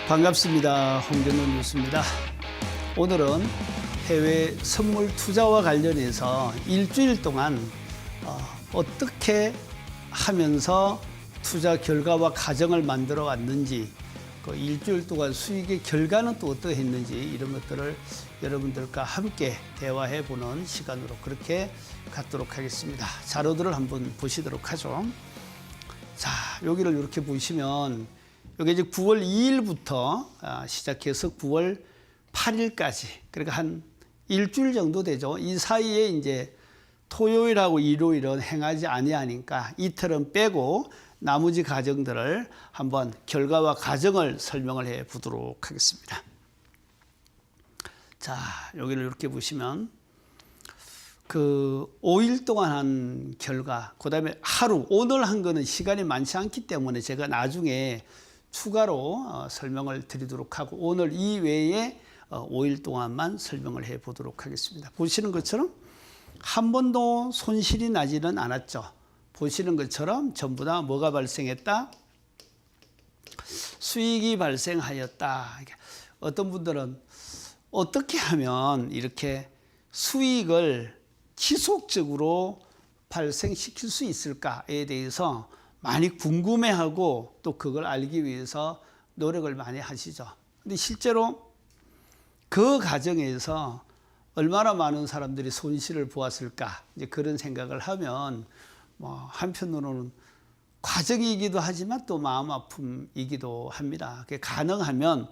반갑습니다. 홍정론 교수입니다. 오늘은 해외 선물 투자와 관련해서 일주일 동안 어떻게 하면서 투자 결과와 가정을 만들어 왔는지, 그 일주일 동안 수익의 결과는 또 어떻게 했는지, 이런 것들을 여러분들과 함께 대화해 보는 시간으로 그렇게 갖도록 하겠습니다. 자료들을 한번 보시도록 하죠. 자, 여기를 이렇게 보시면 여기 이제 9월 2일부터 시작해서 9월 8일까지, 그러니까 한 일주일 정도 되죠. 이 사이에 이제 토요일하고 일요일은 행하지 아니하니까 이틀은 빼고 나머지 과정들을 한번 결과와 과정을 설명을 해 보도록 하겠습니다. 자, 여기를 이렇게 보시면 그 5일 동안 한 결과, 그 다음에 하루, 오늘 한 거는 시간이 많지 않기 때문에 제가 나중에 추가로 설명을 드리도록 하고, 오늘 이외에 5일 동안만 설명을 해 보도록 하겠습니다. 보시는 것처럼 한 번도 손실이 나지는 않았죠. 보시는 것처럼 전부 다 뭐가 발생했다? 수익이 발생하였다. 어떤 분들은 어떻게 하면 이렇게 수익을 지속적으로 발생시킬 수 있을까에 대해서 많이 궁금해하고 또 그걸 알기 위해서 노력을 많이 하시죠. 근데 실제로 그 과정에서 얼마나 많은 사람들이 손실을 보았을까, 이제 그런 생각을 하면 한편으로는 과정이기도 하지만 또 마음 아픔이기도 합니다. 가능하면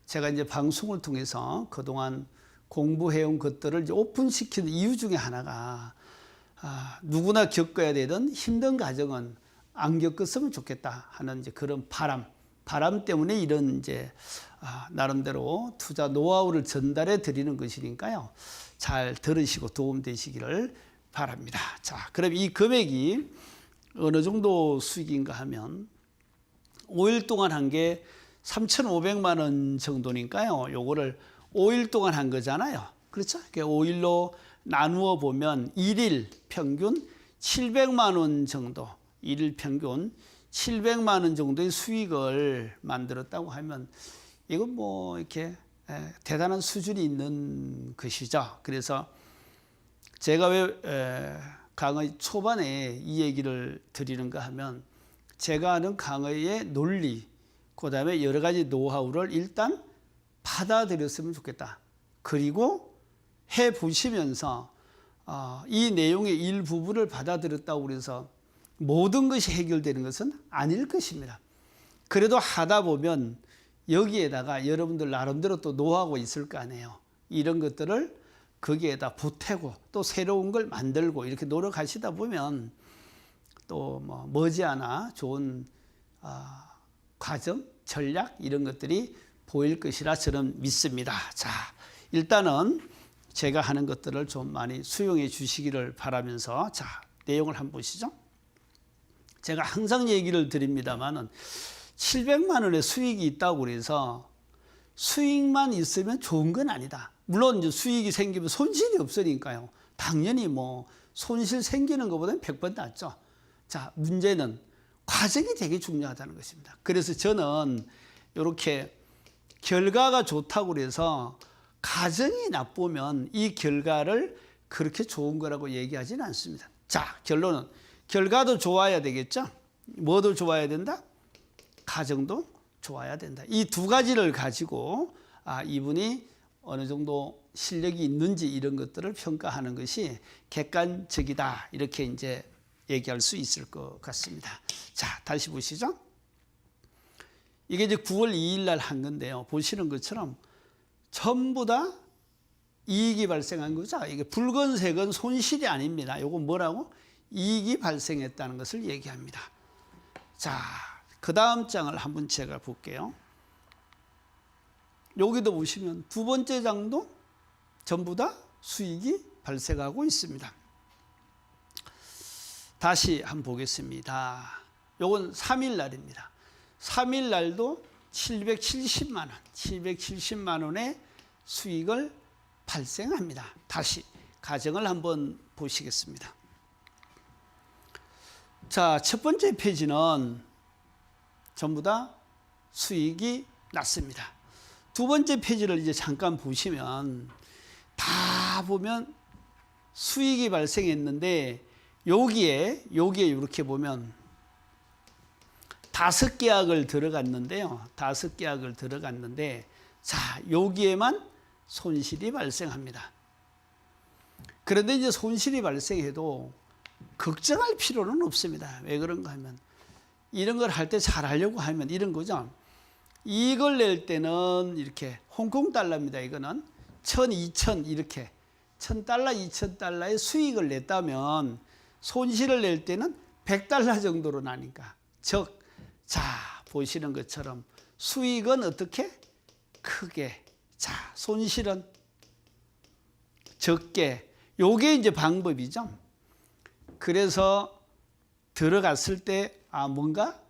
제가 이제 방송을 통해서 그동안 공부해온 것들을 이제 오픈시키는 이유 중에 하나가, 누구나 겪어야 되던 힘든 과정은 안 겪었으면 좋겠다 하는 이제 그런 바람 때문에 이런 이제 나름대로 투자 노하우를 전달해 드리는 것이니까요. 잘 들으시고 도움되시기를 바랍니다. 자, 그럼 이 금액이 어느 정도 수익인가 하면 5일 동안 한 게 3,500만 원 정도니까요. 요거를 5일 동안 한 거잖아요. 그렇죠? 5일로 나누어 보면 1일 평균 700만 원 정도, 1일 평균 700만 원 정도의 수익을 만들었다고 하면 이건 뭐 이렇게 대단한 수준이 있는 것이죠. 그래서 제가 왜 강의 초반에 이 얘기를 드리는가 하면, 제가 하는 강의의 논리, 그 다음에 여러 가지 노하우를 일단 받아들였으면 좋겠다. 그리고 해보시면서 이 내용의 일부분을 받아들였다고 그래서 모든 것이 해결되는 것은 아닐 것입니다. 그래도 하다 보면 여기에다가 여러분들 나름대로 또 노하우가 있을 거 아니에요. 이런 것들을 거기에다 보태고 또 새로운 걸 만들고 이렇게 노력하시다 보면 또 머지않아 좋은 과정, 전략 이런 것들이 보일 것이라 저는 믿습니다. 자, 일단은 제가 하는 것들을 좀 많이 수용해 주시기를 바라면서, 자, 내용을 한번 보시죠. 제가 항상 얘기를 드립니다만은 700만 원의 수익이 있다고 해서 수익만 있으면 좋은 건 아니다. 물론 이제 수익이 생기면 손실이 없으니까요. 당연히 손실 생기는 것보다는 100번 낫죠. 자, 문제는 과정이 되게 중요하다는 것입니다. 그래서 저는 이렇게 결과가 좋다고 해서 과정이 나쁘면 이 결과를 그렇게 좋은 거라고 얘기하지는 않습니다. 자, 결론은 결과도 좋아야 되겠죠. 뭐도 좋아야 된다? 과정도 좋아야 된다. 이 두 가지를 가지고 이분이 어느 정도 실력이 있는지 이런 것들을 평가하는 것이 객관적이다, 이렇게 이제 얘기할 수 있을 것 같습니다. 자, 다시 보시죠. 이게 이제 9월 2일 날 한 건데요. 보시는 것처럼 전부 다 이익이 발생한 거죠. 이게 붉은색은 손실이 아닙니다. 이건 뭐라고? 이익이 발생했다는 것을 얘기합니다. 자, 그 다음 장을 한번 제가 볼게요. 여기도 보시면 두 번째 장도 전부 다 수익이 발생하고 있습니다. 다시 한번 보겠습니다. 요건 3일 날입니다. 3일 날도 770만 원의 수익을 발생합니다. 다시 가정을 한번 보시겠습니다. 자, 첫 번째 페이지는 전부 다 수익이 났습니다. 두 번째 페이지를 이제 잠깐 보시면 다 보면 수익이 발생했는데 여기에 이렇게 보면 5계약을 들어갔는데요. 5계약을 들어갔는데 자, 여기에만 손실이 발생합니다. 그런데 이제 손실이 발생해도 걱정할 필요는 없습니다. 왜 그런가 하면 이런 걸 할 때 잘하려고 하면 이런 거죠. 이걸 낼 때는 이렇게 홍콩 달러입니다. 이거는 1,000, 2,000 이렇게 1,000달러, 2,000달러의 수익을 냈다면 손실을 낼 때는 100달러 정도로 나니까 즉, 자 보시는 것처럼 수익은 어떻게? 크게. 자, 손실은 적게. 요게 이제 방법이죠. 그래서 들어갔을 때 뭔가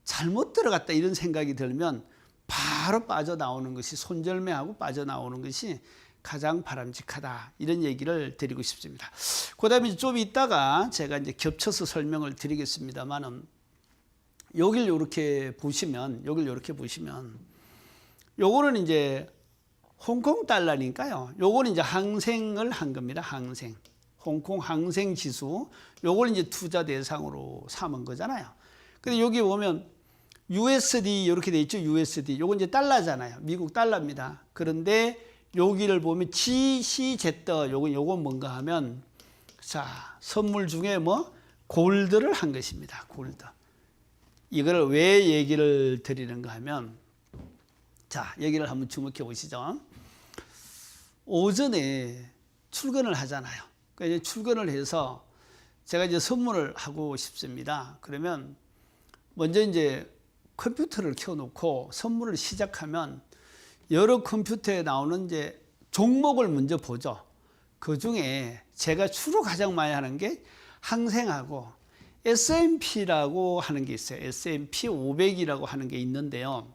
잘못 들어갔다 이런 생각이 들면 바로 빠져나오는 것이 손절매하고 빠져나오는 것이 가장 바람직하다 이런 얘기를 드리고 싶습니다. 그 다음에 좀 이따가 제가 이제 겹쳐서 설명을 드리겠습니다만은 여길 이렇게 보시면 요거는 이제 홍콩 달러니까요. 요거는 이제 항생을 한 겁니다. 항생. 홍콩 항생 지수. 요걸 이제 투자 대상으로 삼은 거잖아요. 근데 여기 보면 USD 이렇게 돼 있죠. USD. 요건 이제 달러잖아요. 미국 달러입니다. 그런데 여기를 보면 GCZ 요건 뭔가 하면 자, 선물 중에 뭐 골드를 한 것입니다. 골드. 이걸 왜 얘기를 드리는가 하면 자, 여기를 한번 주목해 보시죠. 오전에 출근을 하잖아요. 그러니까 이제 출근을 해서 제가 이제 선물을 하고 싶습니다. 그러면 먼저 이제 컴퓨터를 켜놓고 선물을 시작하면 여러 컴퓨터에 나오는 이제 종목을 먼저 보죠. 그 중에 제가 주로 가장 많이 하는 게 항생하고 S&P라고 하는 게 있어요. S&P 500이라고 하는 게 있는데요.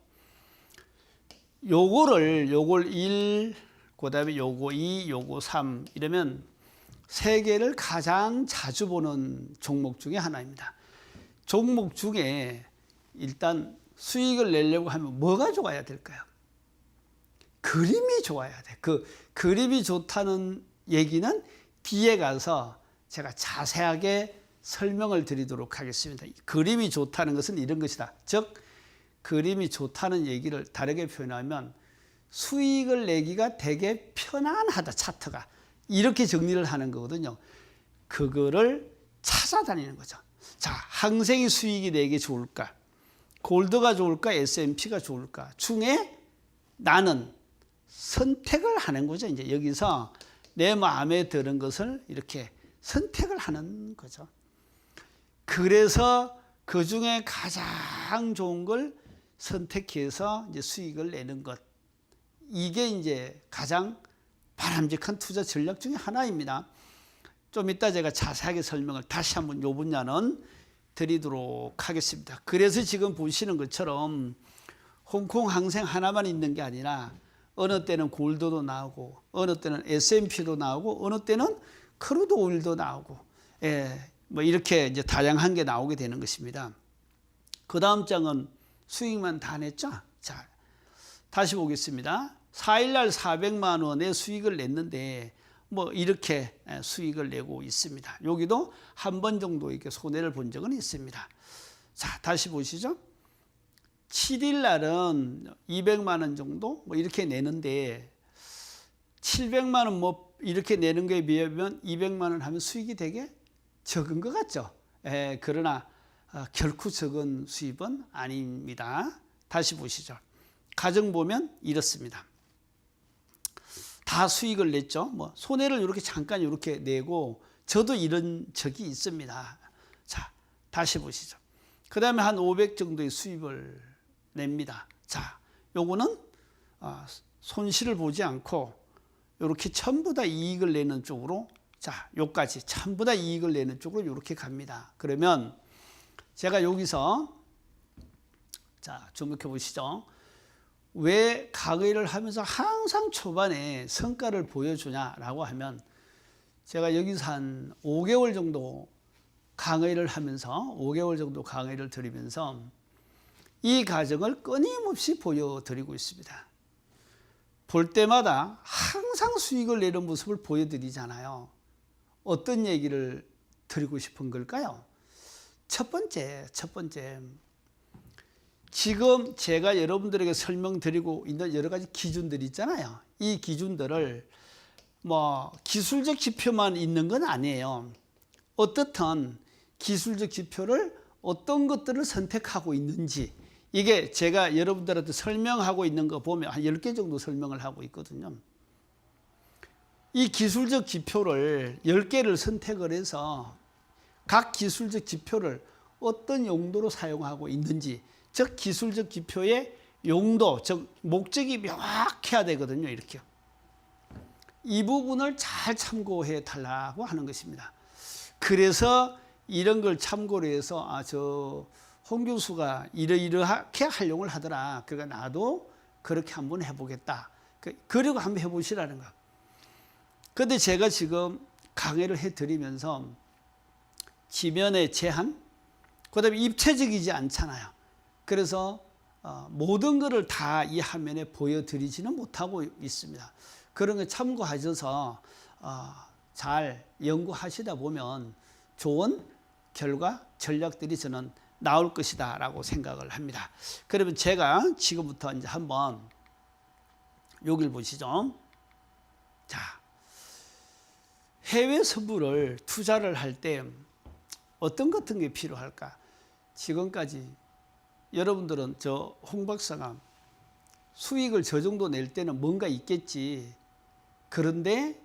요걸 1, 그 다음에 요거 2, 요거 3 이러면 세 개를 가장 자주 보는 종목 중에 하나입니다. 종목 중에 일단 수익을 내려고 하면 뭐가 좋아야 될까요? 그림이 좋아야 돼. 그 그림이 좋다는 얘기는 뒤에 가서 제가 자세하게 설명을 드리도록 하겠습니다. 그림이 좋다는 것은 이런 것이다. 즉 그림이 좋다는 얘기를 다르게 표현하면 수익을 내기가 되게 편안하다. 차트가. 이렇게 정리를 하는 거거든요. 그거를 찾아다니는 거죠. 자, 항생이 수익이 내기 좋을까? 골드가 좋을까? S&P가 좋을까? 중에 나는 선택을 하는 거죠. 이제 여기서 내 마음에 드는 것을 이렇게 선택을 하는 거죠. 그래서 그 중에 가장 좋은 걸 선택해서 이제 수익을 내는 것. 이게 이제 가장 바람직한 투자 전략 중에 하나입니다. 좀 이따 제가 자세하게 설명을 다시 한번 요 분야는 드리도록 하겠습니다. 그래서 지금 보시는 것처럼 홍콩 항생 하나만 있는 게 아니라 어느 때는 골드도 나오고 어느 때는 S&P도 나오고 어느 때는 크루드 오일도 나오고 뭐 이렇게 이제 다양한 게 나오게 되는 것입니다. 그 다음 장은 수익만 다 냈죠. 자, 다시 보겠습니다. 4일날 400만 원의 수익을 냈는데 뭐 이렇게 수익을 내고 있습니다. 여기도 한 번 정도 이렇게 손해를 본 적은 있습니다. 자, 다시 보시죠. 7일 날은 200만 원 정도 뭐 이렇게 내는데 700만 원 뭐 이렇게 내는 거에 비하면 200만 원 하면 수익이 되게 적은 것 같죠. 그러나 결코 적은 수입은 아닙니다. 다시 보시죠. 가정 보면 이렇습니다. 다 수익을 냈죠. 뭐 손해를 이렇게 잠깐 이렇게 내고 저도 이런 적이 있습니다. 자, 다시 보시죠. 그 다음에 한 500 정도의 수입을 냅니다. 자, 요거는 손실을 보지 않고 이렇게 전부 다 이익을 내는 쪽으로 자, 요까지 전부 다 이익을 내는 쪽으로 이렇게 갑니다. 그러면 제가 여기서 자, 주목해 보시죠. 왜 강의를 하면서 항상 초반에 성과를 보여주냐라고 하면 제가 여기서 한 5개월 정도 강의를 하면서 5개월 정도 강의를 드리면서 이 과정을 끊임없이 보여드리고 있습니다. 볼 때마다 항상 수익을 내는 모습을 보여드리잖아요. 어떤 얘기를 드리고 싶은 걸까요? 첫 번째, 지금 제가 여러분들에게 설명드리고 있는 여러 가지 기준들이 있잖아요. 이 기준들을 뭐 기술적 지표만 있는 건 아니에요. 어떻든 기술적 지표를 어떤 것들을 선택하고 있는지, 이게 제가 여러분들한테 설명하고 있는 거 보면 한 10개 정도 설명을 하고 있거든요. 이 기술적 지표를 10개를 선택을 해서 각 기술적 지표를 어떤 용도로 사용하고 있는지, 즉 기술적 지표의 용도, 즉 목적이 명확해야 되거든요. 이렇게 이 부분을 잘 참고해 달라고 하는 것입니다. 그래서 이런 걸 참고로 해서 저 홍 교수가 이러이러하게 활용을 하더라, 그러니까 나도 그렇게 한번 해보겠다, 그리고 한번 해보시라는 거. 그런데 제가 지금 강의를 해드리면서 지면의 제한, 그 다음에 입체적이지 않잖아요. 그래서 모든 것을 다 이 화면에 보여드리지는 못하고 있습니다. 그런 거 참고하셔서 잘 연구하시다 보면 좋은 결과, 전략들이 저는 나올 것이다 라고 생각을 합니다. 그러면 제가 지금부터 이제 한번 여기를 보시죠. 자, 해외 선물을 투자를 할 때 어떤 같은 게 필요할까? 지금까지 여러분들은 저 홍 박사가 수익을 저 정도 낼 때는 뭔가 있겠지, 그런데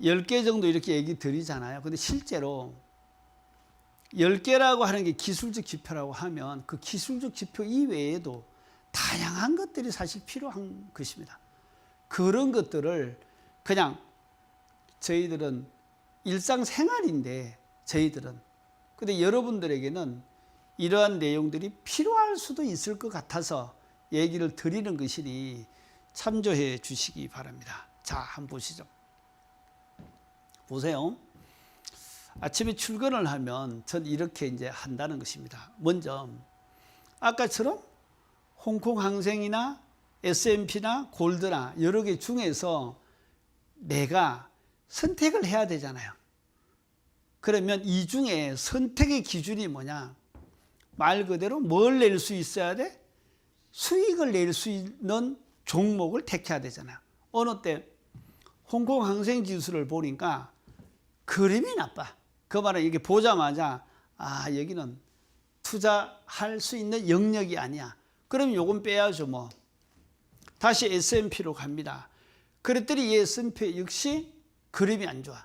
10개 정도 이렇게 얘기 드리잖아요. 근데 실제로 10개라고 하는 게 기술적 지표라고 하면 그 기술적 지표 이외에도 다양한 것들이 사실 필요한 것입니다. 그런 것들을 그냥 저희들은 일상생활인데 근데 여러분들에게는 이러한 내용들이 필요할 수도 있을 것 같아서 얘기를 드리는 것이니 참조해 주시기 바랍니다. 자, 한번 보시죠. 보세요. 아침에 출근을 하면 전 이렇게 이제 한다는 것입니다. 먼저 아까처럼 홍콩 항생이나 S&P나 골드나 여러 개 중에서 내가 선택을 해야 되잖아요. 그러면 이 중에 선택의 기준이 뭐냐? 말 그대로 뭘 낼 수 있어야 돼? 수익을 낼 수 있는 종목을 택해야 되잖아요. 어느 때 홍콩 항생 지수를 보니까 그림이 나빠. 그 말은 이게 보자마자 여기는 투자할 수 있는 영역이 아니야. 그럼 요건 빼야죠 뭐. 다시 S&P로 갑니다. 그랬더니 이 S&P 역시 그림이 안 좋아.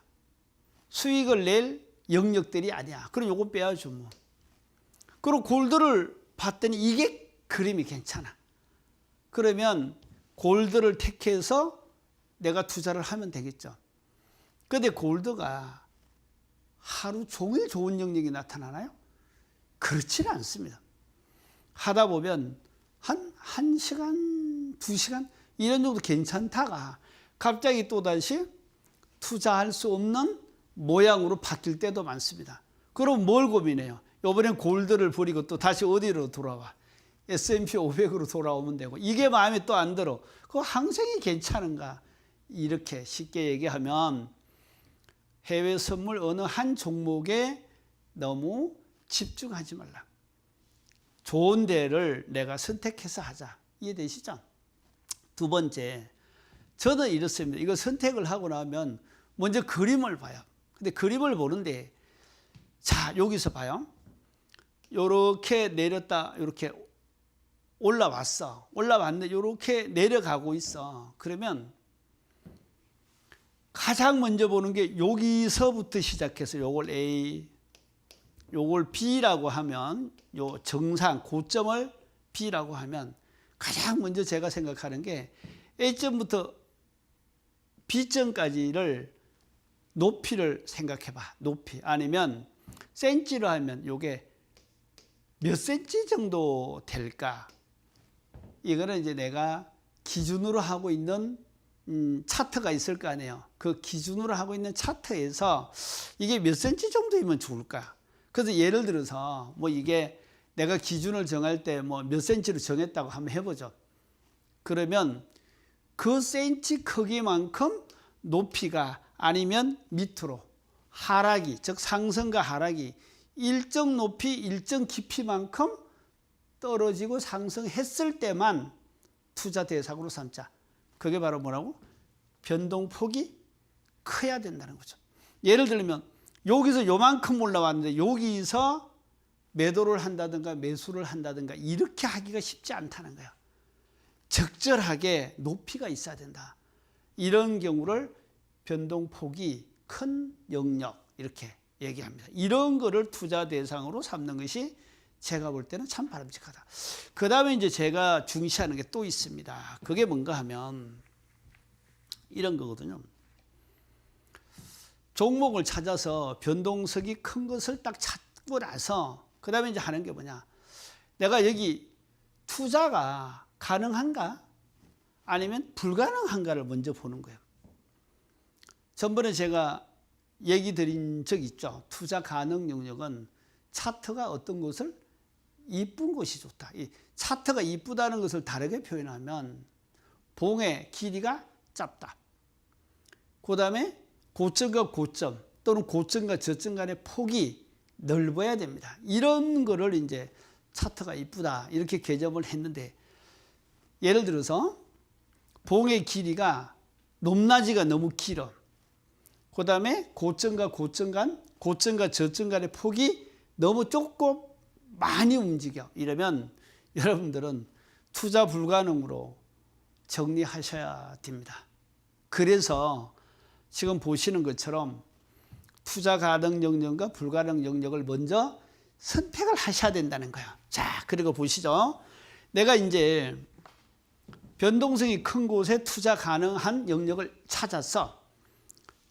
수익을 낼 영역들이 아니야. 그럼 요건 빼야죠 뭐. 그리고 골드를 봤더니 이게 그림이 괜찮아. 그러면 골드를 택해서 내가 투자를 하면 되겠죠. 그런데 골드가 하루 종일 좋은 영역이 나타나나요? 그렇지는 않습니다. 하다 보면 한 1시간, 2시간 이런 정도 괜찮다가 갑자기 또다시 투자할 수 없는 모양으로 바뀔 때도 많습니다. 그럼 뭘 고민해요? 이번엔 골드를 버리고 또 다시 어디로 돌아와? S&P 500으로 돌아오면 되고, 이게 마음에 또 안 들어. 그 항생이 괜찮은가? 이렇게 쉽게 얘기하면 해외 선물 어느 한 종목에 너무 집중하지 말라. 좋은 데를 내가 선택해서 하자. 이해되시죠? 두 번째, 저는 이렇습니다. 이거 선택을 하고 나면 먼저 그림을 봐요. 근데 그림을 보는데, 자, 여기서 봐요. 요렇게 내렸다, 요렇게 올라왔어. 올라왔는데 이렇게 내려가고 있어. 그러면 가장 먼저 보는 게 여기서부터 시작해서 요걸 A, 요걸 B라고 하면, 요 정상 고점을 B라고 하면 가장 먼저 제가 생각하는 게 A점부터 B점까지를 높이를 생각해 봐. 높이. 아니면 센치로 하면 요게 몇 센치 정도 될까? 이거는 이제 내가 기준으로 하고 있는 차트가 있을 거 아니에요. 그 기준으로 하고 있는 차트에서 이게 몇 센치 정도이면 좋을까? 그래서 예를 들어서 뭐 이게 내가 기준을 정할 때 뭐 몇 센치로 정했다고 한번 해보죠. 그러면 그 센치 크기만큼 높이가 아니면 밑으로 하락이, 즉 상승과 하락이 일정 높이 일정 깊이만큼 떨어지고 상승했을 때만 투자 대상으로 삼자. 그게 바로 뭐라고? 변동폭이 커야 된다는 거죠. 예를 들면 여기서 요만큼 올라왔는데 여기서 매도를 한다든가 매수를 한다든가 이렇게 하기가 쉽지 않다는 거야. 적절하게 높이가 있어야 된다. 이런 경우를 변동폭이 큰 영역 이렇게 얘기합니다. 이런 거를 투자 대상으로 삼는 것이 제가 볼 때는 참 바람직하다. 그 다음에 이제 제가 중시하는 게 또 있습니다. 그게 뭔가 하면 이런 거거든요. 종목을 찾아서 변동성이 큰 것을 딱 찾고 나서 그 다음에 이제 하는 게 뭐냐. 내가 여기 투자가 가능한가 아니면 불가능한가를 먼저 보는 거예요. 전번에 제가 얘기 드린 적 있죠. 투자 가능 영역은 차트가 어떤 것을 이쁜 것이 좋다. 이 차트가 이쁘다는 것을 다르게 표현하면 봉의 길이가 짧다. 그 다음에 고점과 고점 또는 고점과 저점 간의 폭이 넓어야 됩니다. 이런 거를 이제 차트가 이쁘다 이렇게 개념을 했는데, 예를 들어서 봉의 길이가 높낮이가 너무 길어. 그 다음에 고점과 고점 간, 고점과 저점 간의 폭이 너무 좁고 많이 움직여. 이러면 여러분들은 투자 불가능으로 정리하셔야 됩니다. 그래서 지금 보시는 것처럼 투자 가능 영역과 불가능 영역을 먼저 선택을 하셔야 된다는 거예요. 자, 그리고 보시죠. 내가 이제 변동성이 큰 곳에 투자 가능한 영역을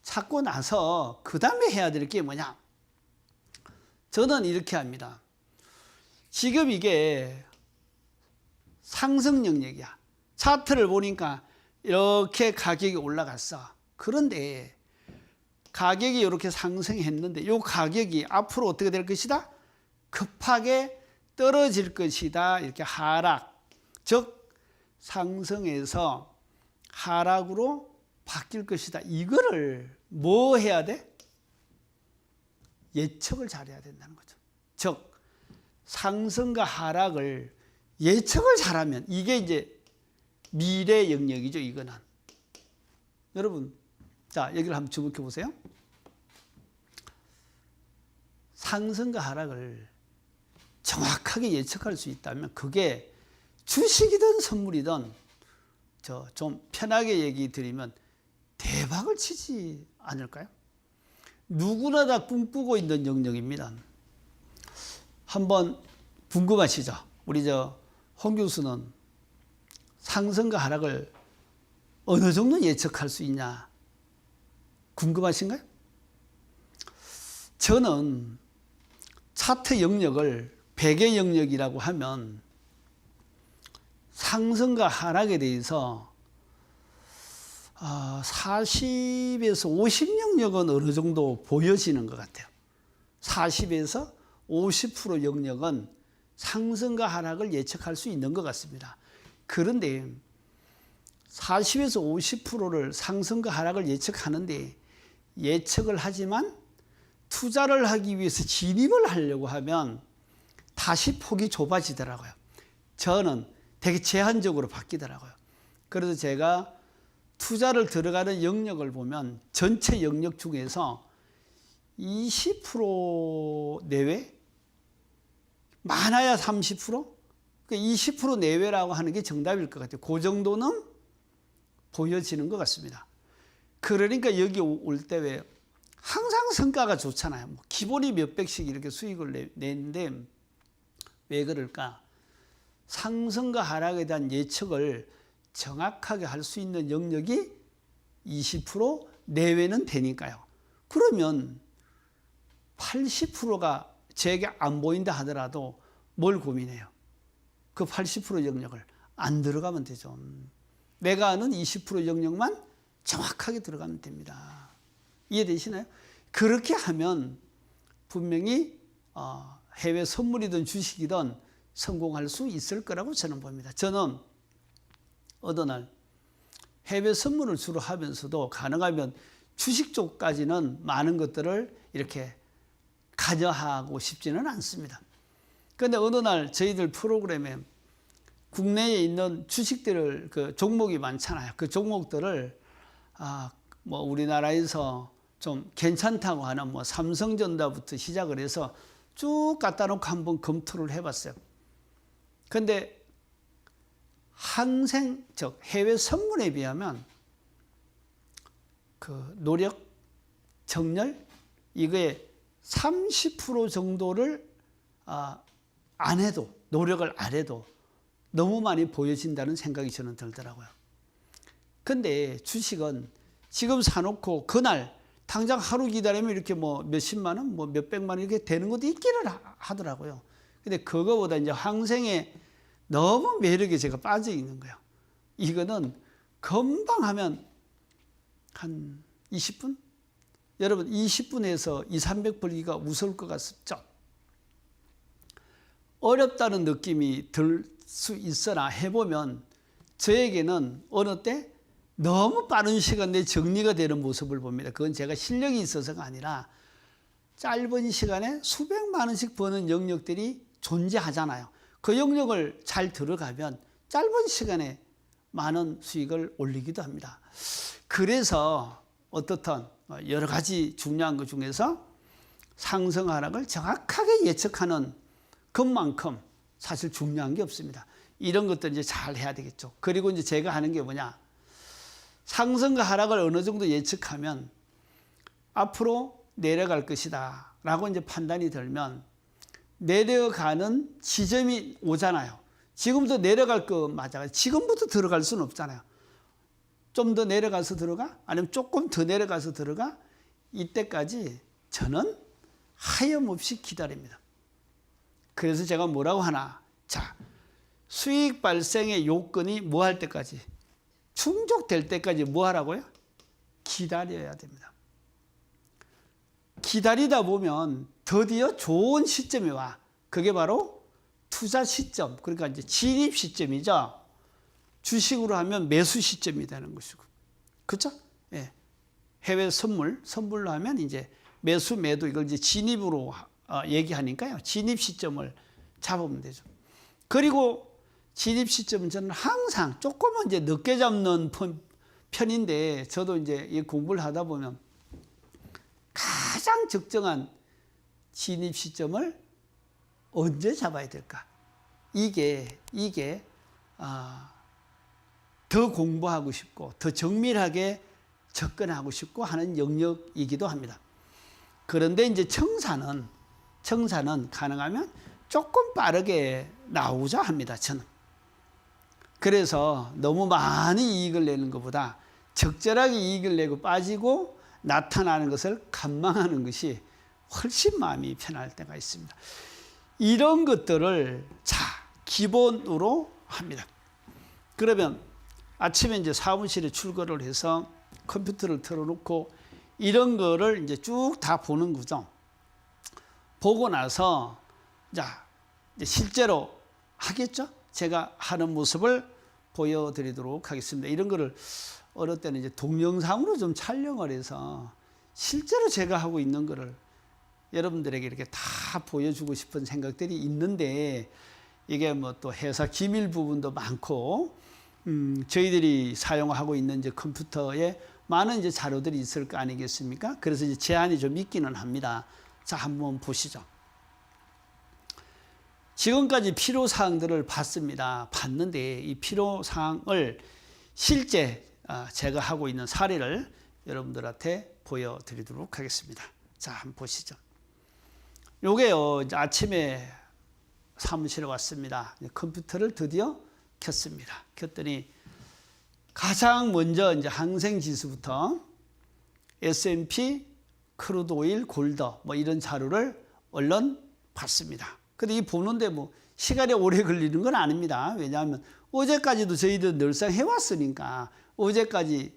찾고 나서 그 다음에 해야 될 게 뭐냐. 저는 이렇게 합니다. 지금 이게 상승 영역이야. 차트를 보니까 이렇게 가격이 올라갔어. 그런데 가격이 이렇게 상승했는데 이 가격이 앞으로 어떻게 될 것이다? 급하게 떨어질 것이다. 이렇게 하락, 즉 상승에서 하락으로 바뀔 것이다. 이거를 뭐 해야 돼? 예측을 잘해야 된다는 거죠. 즉 상승과 하락을 예측을 잘하면 이게 이제 미래 영역이죠. 이거는 여러분, 자 여기를 한번 주목해 보세요. 상승과 하락을 정확하게 예측할 수 있다면 그게 주식이든 선물이든 좀 편하게 얘기 드리면 대박을 치지 않을까요? 누구나 다 꿈꾸고 있는 영역입니다. 한번 궁금하시죠? 우리 홍 교수는 상승과 하락을 어느 정도 예측할 수 있냐 궁금하신가요? 저는 차트 영역을 베개 영역이라고 하면 상승과 하락에 대해서 40에서 50 영역은 어느 정도 보여지는 것 같아요. 40에서 50% 영역은 상승과 하락을 예측할 수 있는 것 같습니다. 그런데 40에서 50%를 상승과 하락을 예측하는데 예측을 하지만 투자를 하기 위해서 진입을 하려고 하면 다시 폭이 좁아지더라고요. 저는 되게 제한적으로 바뀌더라고요. 그래서 제가 투자를 들어가는 영역을 보면 전체 영역 중에서 20% 내외? 많아야 30%? 20% 내외라고 하는 게 정답일 것 같아요. 그 정도는 보여지는 것 같습니다. 그러니까 여기 올 때 왜 항상 성과가 좋잖아요. 기본이 몇백씩 이렇게 수익을 내는데 왜 그럴까? 상승과 하락에 대한 예측을 정확하게 할 수 있는 영역이 20% 내외는 되니까요. 그러면 80%가 제게 안 보인다 하더라도 뭘 고민해요? 그 80% 영역을 안 들어가면 되죠. 내가 아는 20% 영역만 정확하게 들어가면 됩니다. 이해되시나요? 그렇게 하면 분명히 해외 선물이든 주식이든 성공할 수 있을 거라고 저는 봅니다. 저는 어느 날 해외 선물을 주로 하면서도 가능하면 주식 쪽까지는 많은 것들을 이렇게 관여하고 싶지는 않습니다. 그런데 어느 날 저희들 프로그램에 국내에 있는 주식들을 그 종목이 많잖아요. 그 종목들을 뭐 우리나라에서 좀 괜찮다고 하는 뭐 삼성전자부터 시작을 해서 쭉 갖다 놓고 한번 검토를 해봤어요. 그런데 항생 즉 해외 선물에 비하면 그 노력, 정렬 이거에 30% 정도를 안 해도 노력을 안 해도 너무 많이 보여진다는 생각이 저는 들더라고요. 근데 주식은 지금 사놓고 그날 당장 하루 기다리면 이렇게 뭐 몇십만 원, 뭐 몇백만 원 이렇게 되는 것도 있기를 하더라고요. 근데 그거보다 이제 항생에 너무 매력에 제가 빠져 있는 거예요. 이거는 금방 하면 한 20분? 여러분 20분에서 2, 300 벌기가 무서울 것 같죠? 어렵다는 느낌이 들 수 있으나 해보면 저에게는 어느 때 너무 빠른 시간 내에 정리가 되는 모습을 봅니다. 그건 제가 실력이 있어서가 아니라 짧은 시간에 수백만 원씩 버는 영역들이 존재하잖아요. 그 영역을 잘 들어가면 짧은 시간에 많은 수익을 올리기도 합니다. 그래서 어떻든 여러 가지 중요한 것 중에서 상승 하락을 정확하게 예측하는 것만큼 사실 중요한 게 없습니다. 이런 것들 이제 잘 해야 되겠죠. 그리고 이제 제가 하는 게 뭐냐? 상승과 하락을 어느 정도 예측하면 앞으로 내려갈 것이다 라고 이제 판단이 들면 내려가는 지점이 오잖아요. 지금부터 내려갈 거 맞아요. 지금부터 들어갈 수는 없잖아요. 좀 더 내려가서 들어가? 아니면 조금 더 내려가서 들어가? 이때까지 저는 하염없이 기다립니다. 그래서 제가 뭐라고 하나? 자, 수익 발생의 요건이 뭐 할 때까지? 충족될 때까지 뭐 하라고요? 기다려야 됩니다. 기다리다 보면 드디어 좋은 시점이 와. 그게 바로 투자 시점, 그러니까 이제 진입 시점이죠. 주식으로 하면 매수 시점이 되는 것이고, 그렇죠? 예. 해외 선물로 하면 이제 매수, 매도 이걸 이제 진입으로 얘기하니까요. 진입 시점을 잡으면 되죠. 그리고 진입 시점은 저는 항상 조금은 이제 늦게 잡는 편인데, 저도 이제 이 공부를 하다 보면 가장 적정한 진입 시점을 언제 잡아야 될까? 이게 더 공부하고 싶고 더 정밀하게 접근하고 싶고 하는 영역이기도 합니다. 그런데 이제 청산은 가능하면 조금 빠르게 나오자 합니다. 저는. 그래서 너무 많이 이익을 내는 것보다 적절하게 이익을 내고 빠지고 나타나는 것을 관망하는 것이 훨씬 마음이 편할 때가 있습니다. 이런 것들을 기본으로 합니다. 그러면 아침에 이제 사무실에 출근을 해서 컴퓨터를 틀어놓고 이런 거를 이제 쭉 다 보는 거죠. 보고 나서 이제 실제로 하겠죠? 제가 하는 모습을 보여드리도록 하겠습니다. 이런 거를 어느 때는 이제 동영상으로 좀 촬영을 해서 실제로 제가 하고 있는 거를 여러분들에게 이렇게 다 보여주고 싶은 생각들이 있는데, 이게 뭐 또 회사 기밀 부분도 많고, 저희들이 사용하고 있는 이제 컴퓨터에 많은 이제 자료들이 있을 거 아니겠습니까? 그래서 이제 제한이 좀 있기는 합니다. 자, 한번 보시죠. 지금까지 필요사항들을 봤는데 이 필요사항을 실제 제가 하고 있는 사례를 여러분들한테 보여드리도록 하겠습니다. 자, 한번 보시죠. 요게요, 이제 아침에 사무실에 왔습니다. 컴퓨터를 드디어 켰습니다. 켰더니 가장 먼저 이제 항생지수부터 S&P, 크루드 오일, 골드 뭐 이런 자료를 얼른 봤습니다. 근데 이 보는데 뭐 시간이 오래 걸리는 건 아닙니다. 왜냐하면 어제까지도 저희들 늘상 해왔으니까 어제까지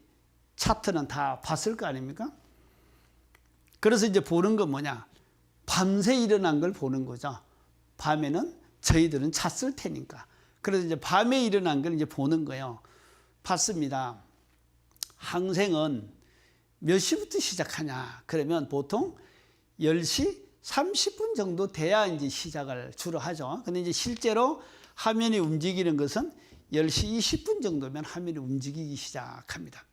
차트는 다 봤을 거 아닙니까? 그래서 이제 보는 건 뭐냐? 밤새 일어난 걸 보는 거죠. 밤에는 저희들은 잤을 테니까. 그래서 이제 밤에 일어난 걸 이제 보는 거예요. 봤습니다. 항생은 몇 시부터 시작하냐? 그러면 보통 10시 30분 정도 돼야 이제 시작을 주로 하죠. 근데 이제 실제로 화면이 움직이는 것은 10시 20분 정도면 화면이 움직이기 시작합니다.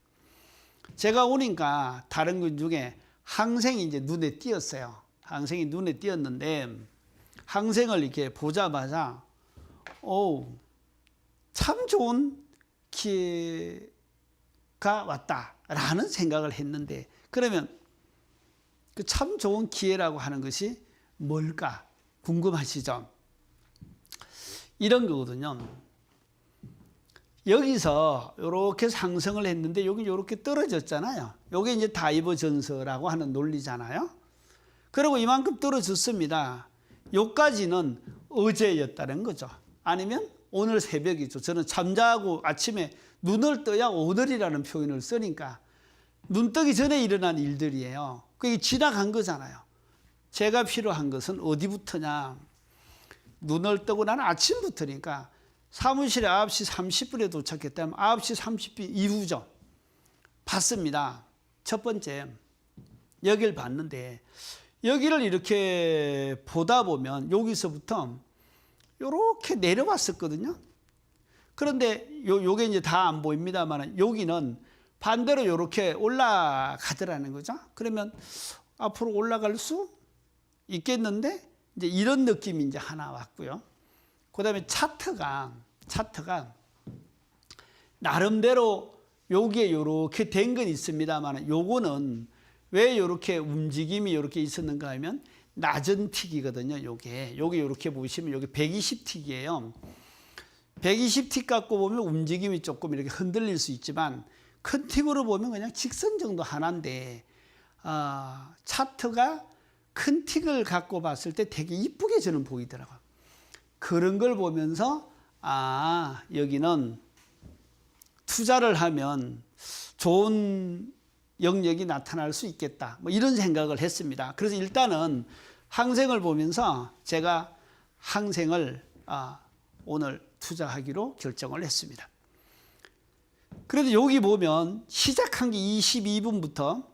제가 오니까 다른 것 중에 항생이 이제 눈에 띄었어요. 항생이 눈에 띄었는데 항생을 이렇게 보자마자 참 좋은 기회가 왔다라는 생각을 했는데, 그러면 그 참 좋은 기회라고 하는 것이 뭘까 궁금하시죠? 이런 거거든요. 여기서 이렇게 상승을 했는데 여기 이렇게 떨어졌잖아요. 이게 이제 다이버전스라고 하는 논리잖아요. 그리고 이만큼 떨어졌습니다. 여기까지는 어제였다는 거죠. 아니면 오늘 새벽이죠. 저는 잠자고 아침에 눈을 떠야 오늘이라는 표현을 쓰니까 눈 뜨기 전에 일어난 일들이에요. 그게 지나간 거잖아요. 제가 필요한 것은 어디부터냐? 눈을 뜨고 나는 아침부터니까 사무실에 9시 30분에 도착했다면 9시 30분 이후죠. 봤습니다. 첫 번째, 여기를 봤는데 여기를 이렇게 보다 보면 여기서부터 이렇게 내려왔었거든요. 그런데 요게 이제 다 안 보입니다만 여기는 반대로 이렇게 올라가더라는 거죠. 그러면 앞으로 올라갈 수 있겠는데 이제 이런 느낌이 이제 하나 왔고요. 그다음에 차트가 나름대로 여기에 이렇게 된 건 있습니다만 요거는 왜 이렇게 움직임이 이렇게 있었는가 하면 낮은 틱이거든요. 요게 이렇게 보시면 여기 120틱이에요. 120틱 갖고 보면 움직임이 조금 이렇게 흔들릴 수 있지만 큰 틱으로 보면 그냥 직선 정도 하나인데 차트가 큰 틱을 갖고 봤을 때 되게 이쁘게 저는 보이더라고요. 그런 걸 보면서 여기는 투자를 하면 좋은 영역이 나타날 수 있겠다. 뭐 이런 생각을 했습니다. 그래서 일단은 항생을 보면서 제가 항생을 오늘 투자하기로 결정을 했습니다. 그래도 여기 보면 시작한 게 22분부터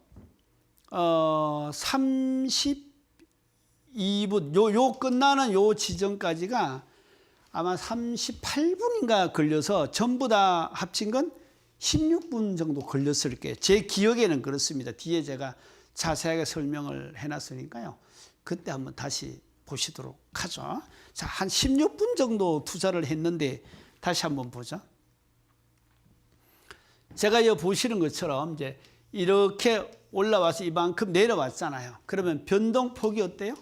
32분 요 끝나는 요 지점까지가 아마 38분인가 걸려서 전부 다 합친 건 16분 정도 걸렸을 거예요. 제 기억에는 그렇습니다. 뒤에 제가 자세하게 설명을 해놨으니까요. 그때 한번 다시 보시도록 하죠. 자, 한 16분 정도 투자를 했는데 다시 한번 보죠. 제가 여기 보시는 것처럼 이제 이렇게 올라와서 이만큼 내려왔잖아요. 그러면 변동폭이 어때요?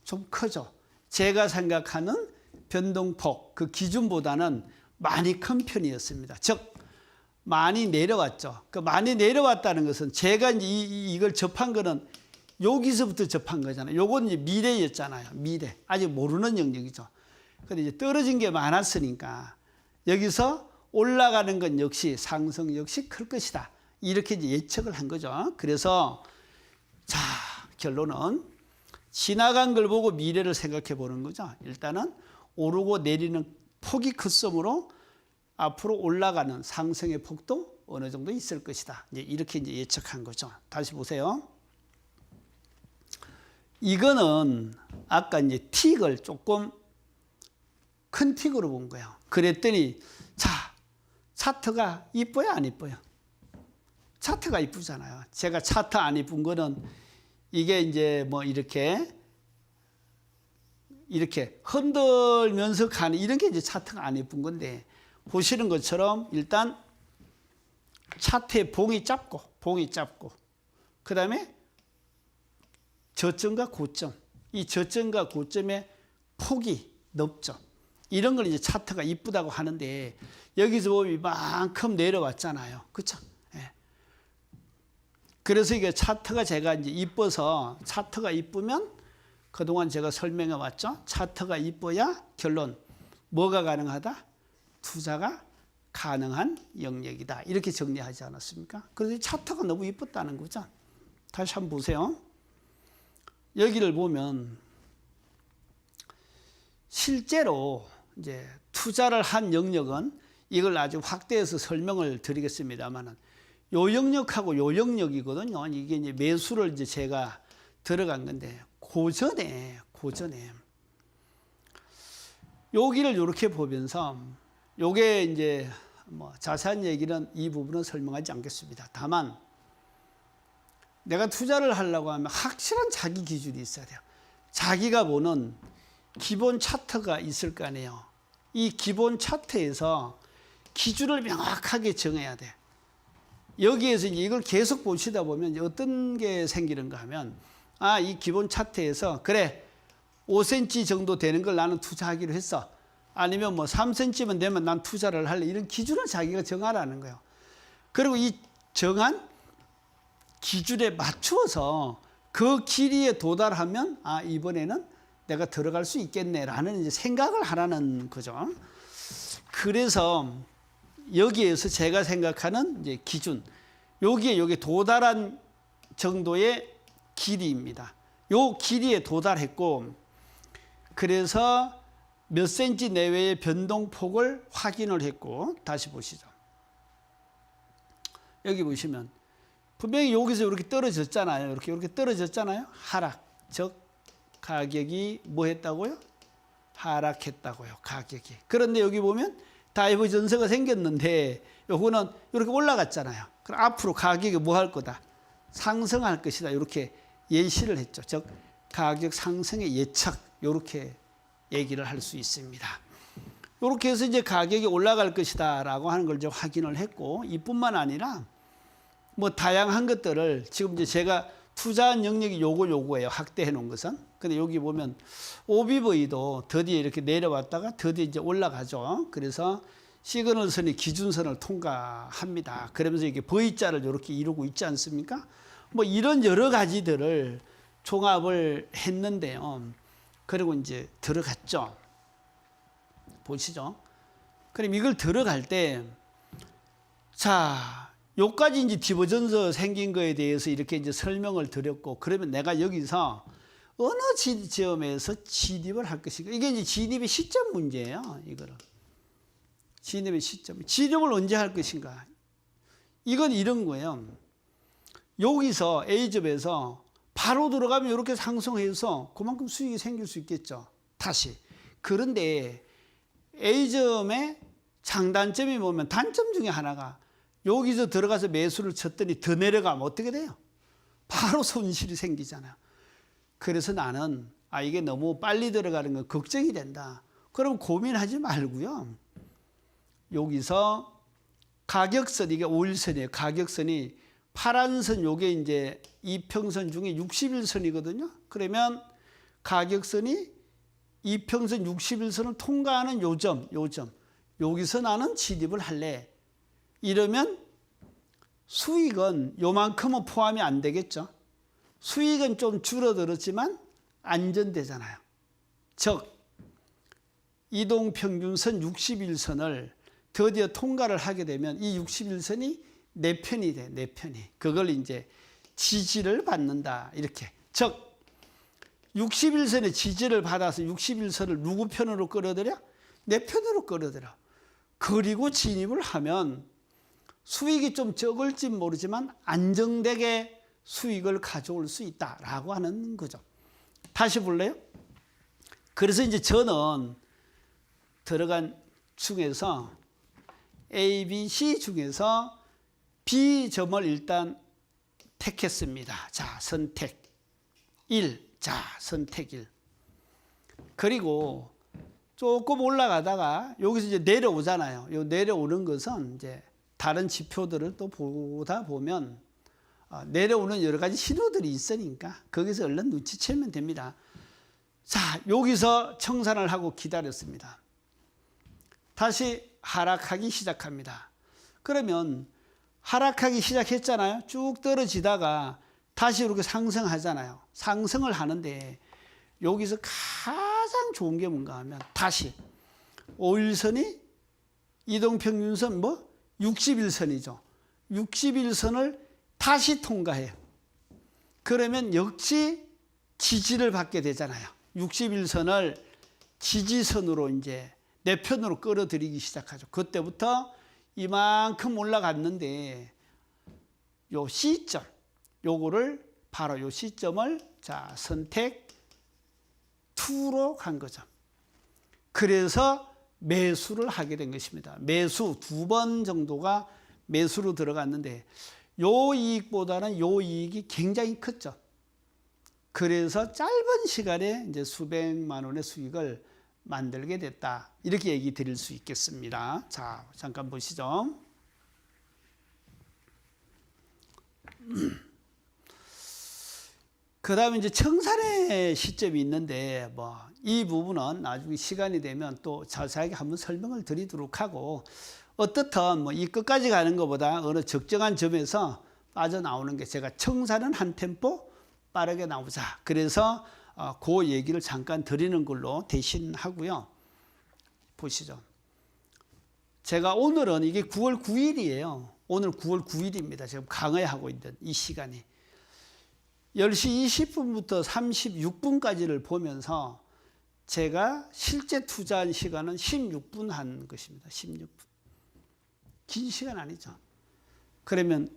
좀 크죠. 제가 생각하는 변동폭 그 기준보다는 많이 큰 편이었습니다. 즉 많이 내려왔죠. 그 많이 내려왔다는 것은 제가 이제 이걸 접한 거는 여기서부터 접한 거잖아요. 요건 이제 미래였잖아요. 미래. 아직 모르는 영역이죠. 근데 이제 떨어진 게 많았으니까 여기서 올라가는 건 역시 상승 역시 클 것이다. 이렇게 이제 예측을 한 거죠. 그래서 자, 결론은 지나간 걸 보고 미래를 생각해 보는 거죠. 일단은 오르고 내리는 폭이 컸으므로 앞으로 올라가는 상승의 폭도 어느 정도 있을 것이다. 이렇게 이제 예측한 거죠. 다시 보세요. 이거는 아까 이제 틱을 조금 큰 틱으로 본 거예요. 그랬더니 자, 차트가 이뻐요, 안 이뻐요? 차트가 이쁘잖아요. 제가 차트 안 이쁜 거는 이게 이제 뭐 이렇게 흔들면서 가는 이런 게 이제 차트가 안 이쁜 건데 보시는 것처럼 일단 차트의 봉이 짧고 그 다음에 저점과 고점, 이 저점과 고점의 폭이 넓죠. 이런 걸 이제 차트가 이쁘다고 하는데 여기서 보면 이만큼 내려왔잖아요. 그렇죠? 예. 그래서 이게 차트가 제가 이제 이뻐서 차트가 이쁘면 그동안 제가 설명해 왔죠. 차트가 이뻐야 결론 뭐가 가능하다? 투자가 가능한 영역이다. 이렇게 정리하지 않았습니까? 그래서 차트가 너무 이뻤다는 거죠. 다시 한번 보세요. 여기를 보면 실제로 이제 투자를 한 영역은 이걸 아주 확대해서 설명을 드리겠습니다만은 요 영역하고 요 영역이거든요. 이게 이제 매수를 이제 제가 들어간 건데 고전에 여기를 이렇게 보면서 요게 이제 뭐 자세한 얘기는 이 부분은 설명하지 않겠습니다. 다만 내가 투자를 하려고 하면 확실한 자기 기준이 있어야 돼요. 자기가 보는 기본 차트가 있을 거 아니에요. 이 기본 차트에서 기준을 명확하게 정해야 돼. 여기에서 이걸 계속 보시다 보면 어떤 게 생기는가 하면 이 기본 차트에서 그래 5cm 정도 되는 걸 나는 투자하기로 했어. 아니면 뭐 3cm만 되면 난 투자를 할래. 이런 기준을 자기가 정하라는 거예요. 그리고 이 정한 기준에 맞추어서 그 길이에 도달하면 이번에는 내가 들어갈 수 있겠네라는 이제 생각을 하라는 거죠. 그래서 여기에서 제가 생각하는 이제 기준, 여기에 도달한 정도의 길이입니다. 요 길이에 도달했고, 그래서 몇 센치 내외의 변동폭을 확인을 했고, 다시 보시죠. 여기 보시면 분명히 여기서 이렇게 떨어졌잖아요. 이렇게 떨어졌잖아요. 하락, 즉 가격이 뭐 했다고요? 하락했다고요. 가격이. 그런데 여기 보면 다이버전스가 생겼는데 요거는 이렇게 올라갔잖아요. 그럼 앞으로 가격이 뭐 할 거다? 상승할 것이다. 이렇게 예시를 했죠. 즉 가격 상승의 예측, 이렇게 얘기를 할 수 있습니다. 이렇게 해서 이제 가격이 올라갈 것이다라고 하는 걸 이제 확인을 했고, 이뿐만 아니라 뭐 다양한 것들을 지금 이제 제가 투자한 영역이 요거예요. 확대해 놓은 것은. 근데 여기 보면 OBV도 드디어 이렇게 내려왔다가 드디어 이제 올라가죠. 그래서 시그널선이 기준선을 통과합니다. 그러면서 이게 V자를 이렇게 이루고 있지 않습니까? 뭐 이런 여러 가지들을 종합을 했는데요. 그리고 이제 들어갔죠. 보시죠. 그럼 이걸 들어갈 때, 자, 요까지 이제 디버전스 생긴 거에 대해서 이렇게 이제 설명을 드렸고, 그러면 내가 여기서 어느 지점에서 진입을 할 것인가. 이게 이제 진입의 시점 문제예요. 이거는. 진입의 시점. 진입을 언제 할 것인가. 이건 이런 거예요. 여기서 A점에서 바로 들어가면 이렇게 상승해서 그만큼 수익이 생길 수 있겠죠. 다시. 그런데 A점의 장단점이 뭐면 단점 중에 하나가 여기서 들어가서 매수를 쳤더니 더 내려가면 어떻게 돼요? 바로 손실이 생기잖아요. 그래서 나는 이게 너무 빨리 들어가는 건 걱정이 된다. 그럼 고민하지 말고요. 여기서 가격선, 이게 5일선이에요. 가격선이 파란 선, 요게 이제 이평선 중에 60일선이거든요. 그러면 가격선이 이평선 60일선을 통과하는 요점. 여기서 나는 진입을 할래. 이러면 수익은 요만큼은 포함이 안 되겠죠. 수익은 좀 줄어들었지만 안전되잖아요. 즉 이동평균선 60일선을 드디어 통과를 하게 되면 이 60일선이 내 편이 돼. 내 편이. 그걸 이제 지지를 받는다. 이렇게. 즉 60일선의 지지를 받아서 60일선을 누구 편으로 끌어들여? 내 편으로 끌어들여. 그리고 진입을 하면 수익이 좀 적을지 모르지만 안정되게 수익을 가져올 수 있다라고 하는 거죠. 다시 볼래요? 그래서 이제 저는 들어간 중에서 A, B, C 중에서 B점을 일단 택했습니다. 자, 선택 1. 자, 선택 1. 그리고 조금 올라가다가 여기서 이제 내려오잖아요. 요 내려오는 것은 이제 다른 지표들을 또 보다 보면 내려오는 여러 가지 신호들이 있으니까 거기서 얼른 눈치채면 됩니다. 자, 여기서 청산을 하고 기다렸습니다. 다시 하락하기 시작합니다. 그러면 하락하기 시작했잖아요. 쭉 떨어지다가 다시 이렇게 상승하잖아요. 상승을 하는데 여기서 가장 좋은 게 뭔가 하면 다시 5일선이 이동평균선 60일선이죠. 60일선을 다시 통과해요. 그러면 역시 지지를 받게 되잖아요. 60일선을 지지선으로 이제 내 편으로 끌어들이기 시작하죠. 그때부터 이만큼 올라갔는데 요 시점, 요거를 바로 요 시점을 자 선택 2로 간 거죠. 그래서 매수를 하게 된 것입니다. 매수 2번 정도가 매수로 들어갔는데 요 이익보다는 요 이익이 굉장히 컸죠. 그래서 짧은 시간에 이제 수백만 원의 수익을 만들게 됐다. 이렇게 얘기 드릴 수 있겠습니다. 자, 잠깐 보시죠. 그 다음에 이제 청산의 시점이 있는데, 이 부분은 나중에 시간이 되면 또 자세하게 한번 설명을 드리도록 하고, 어떻든 이 끝까지 가는 것보다 어느 적정한 점에서 빠져나오는 게 제가 청산은 한 템포 빠르게 나오자. 그래서 그 얘기를 잠깐 드리는 걸로 대신하고요. 보시죠. 제가 오늘은 이게 9월 9일이에요. 오늘 9월 9일입니다. 지금 강의하고 있는 이 시간이. 10시 20분부터 36분까지를 보면서 제가 실제 투자한 시간은 16분 한 것입니다. 16분. 긴 시간 아니죠. 그러면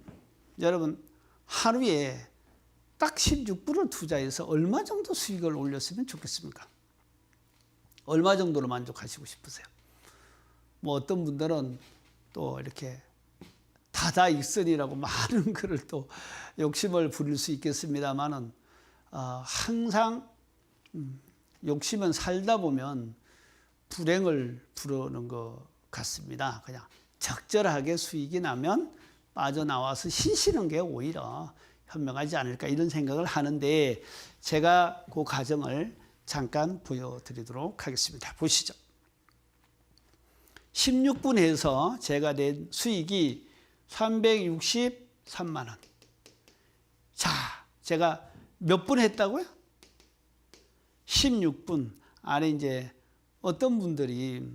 여러분 하루에 딱 16분을 투자해서 얼마 정도 수익을 올렸으면 좋겠습니까? 얼마 정도로 만족하시고 싶으세요? 어떤 분들은 또 이렇게 다다익선이라고 많은 거를 또 욕심을 부릴 수 있겠습니다만은 항상 욕심은 살다 보면 불행을 부르는 것 같습니다. 그냥 적절하게 수익이 나면 빠져나와서 쉬시는 게 오히려 현명하지 않을까 이런 생각을 하는데 제가 그 과정을 잠깐 보여드리도록 하겠습니다. 보시죠. 16분에서 제가 낸 수익이 363만 원. 자, 제가 몇 분 했다고요? 16분. 안에 이제 어떤 분들이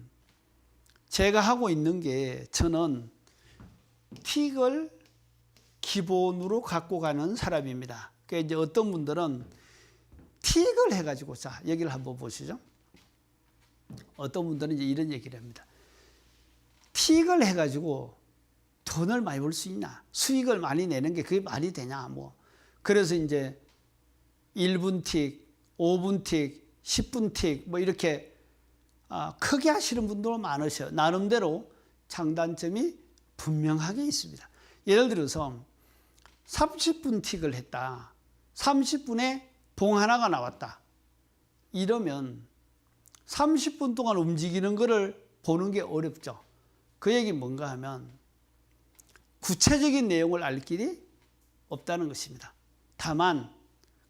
제가 하고 있는 게 저는 틱을 기본으로 갖고 가는 사람입니다. 그러니까 이제 어떤 분들은 틱을 해가지고 자, 여기를 한번 보시죠. 어떤 분들은 이제 이런 얘기를 합니다. 틱을 해가지고 돈을 많이 벌 수 있나? 수익을 많이 내는 게 그게 말이 되냐? 그래서 이제 1분 틱, 5분 틱, 10분 틱, 이렇게 크게 하시는 분도 많으셔요. 나름대로 장단점이 분명하게 있습니다. 예를 들어서 30분 틱을 했다. 30분에 봉 하나가 나왔다. 이러면 30분 동안 움직이는 것을 보는 게 어렵죠. 그 얘기 뭔가 하면 구체적인 내용을 알 길이 없다는 것입니다. 다만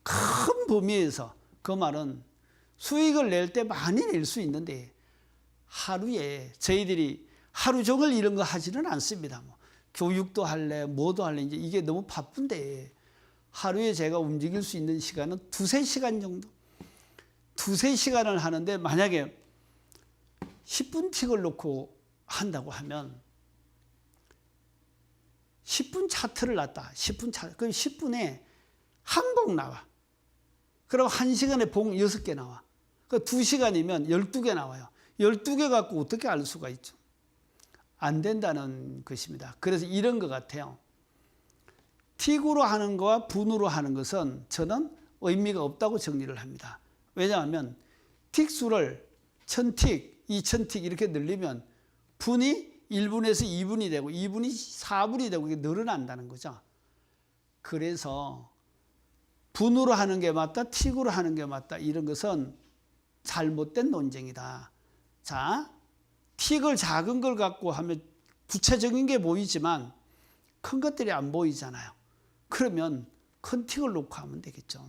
큰 범위에서 그 말은 수익을 낼 때 많이 낼 수 있는데 하루에 저희들이 하루 종일 이런 거 하지는 않습니다. 교육도 할래 뭐도 할래 이제 이게 너무 바쁜데 하루에 제가 움직일 수 있는 시간은 2-3시간 정도 2-3시간을 하는데 만약에 10분 틱을 놓고 한다고 하면 10분 차트를 놨다. 10분 차트. 그럼 10분에 한 봉 나와. 그리고 1시간에 봉 6개 나와. 그 2시간이면 12개 나와요. 12개 갖고 어떻게 알 수가 있죠? 안 된다는 것입니다. 그래서 이런 것 같아요. 틱으로 하는 거와 분으로 하는 것은 저는 의미가 없다고 정리를 합니다. 왜냐하면 틱수를 1000틱, 2000틱 이렇게 늘리면 분이 1분에서 2분이 되고 2분이 4분이 되고 이게 늘어난다는 거죠. 그래서 분으로 하는 게 맞다, 틱으로 하는 게 맞다 이런 것은 잘못된 논쟁이다. 자, 틱을 작은 걸 갖고 하면 구체적인 게 보이지만 큰 것들이 안 보이잖아요. 그러면 큰 틱을 놓고 하면 되겠죠.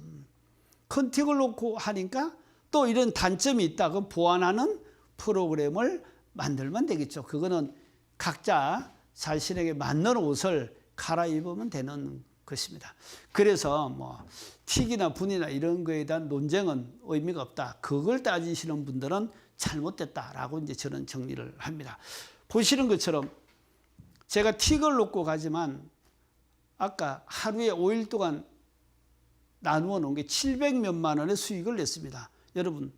큰 틱을 놓고 하니까 또 이런 단점이 있다. 그럼 보완하는 프로그램을 만들면 되겠죠. 그거는 각자 자신에게 맞는 옷을 갈아입으면 되는 것입니다. 그래서 틱이나 분이나 이런 거에 대한 논쟁은 의미가 없다. 그걸 따지시는 분들은 잘못됐다라고 이제 저는 정리를 합니다. 보시는 것처럼 제가 틱을 놓고 가지만 아까 하루에 5일 동안 나누어 놓은 게 700몇만 원의 수익을 냈습니다. 여러분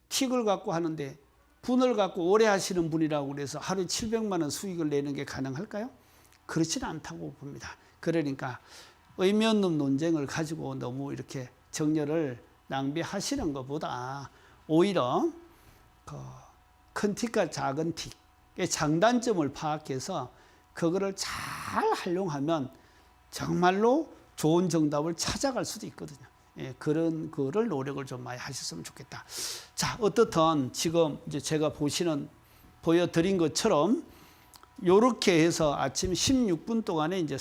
틱을 갖고 하는데 분을 갖고 오래 하시는 분이라고 그래서 하루에 700만 원 수익을 내는 게 가능할까요? 그렇지는 않다고 봅니다. 그러니까 의미 없는 논쟁을 가지고 너무 이렇게 정열을 낭비하시는 것보다 오히려 큰 틱과 작은 틱의 장단점을 파악해서 그거를 잘 활용하면 정말로 좋은 정답을 찾아갈 수도 있거든요. 예, 그런 거를 노력을 좀 많이 하셨으면 좋겠다. 자, 어떻든 지금 이제 제가 보여드린 것처럼 요렇게 해서 아침 16분 동안에 이제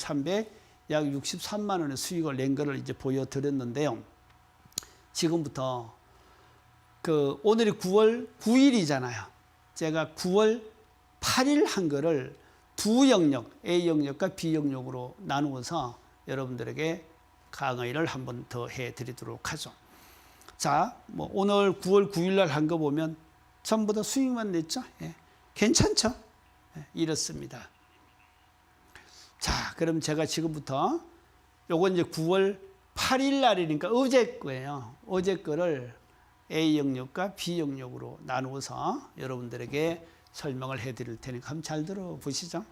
약 63만 원의 수익을 낸 거를 이제 보여드렸는데요. 지금부터 오늘이 9월 9일이잖아요. 제가 9월 8일 한 거를 두 영역, A 영역과 B 영역으로 나누어서 여러분들에게 강의를 한 번 더 해드리도록 하죠. 자, 뭐 오늘 9월 9일 날 한 거 보면 전부 다 수익만 냈죠. 예, 괜찮죠? 예, 이렇습니다. 자, 그럼 제가 지금부터 요건 이제 9월 8일 날이니까 어제 거예요. 어제 거를 A 영역과 B 영역으로 나누어서 여러분들에게 설명을 해드릴 테니까 한번 잘 들어보시죠.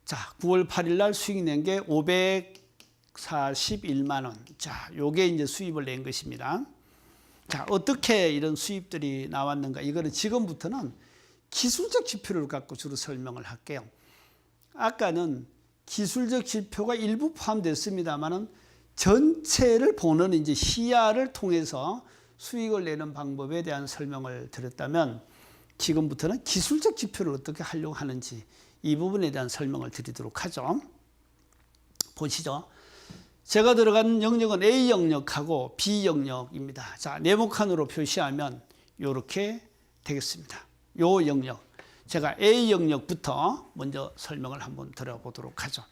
자, 9월 8일 날 수익 낸 게 541만 원. 자, 요게 이제 수입을 낸 것입니다. 자, 어떻게 이런 수입들이 나왔는가? 이거는 지금부터는 기술적 지표를 갖고 주로 설명을 할게요. 아까는 기술적 지표가 일부 포함됐습니다만은 전체를 보는 이제 시야를 통해서 수익을 내는 방법에 대한 설명을 드렸다면 지금부터는 기술적 지표를 어떻게 활용하는지 이 부분에 대한 설명을 드리도록 하죠. 보시죠. 제가 들어간 영역은 A 영역하고 B 영역입니다. 자, 네모칸으로 표시하면 이렇게 되겠습니다. 요 영역. 제가 A 영역부터 먼저 설명을 한번 드려보도록 하죠.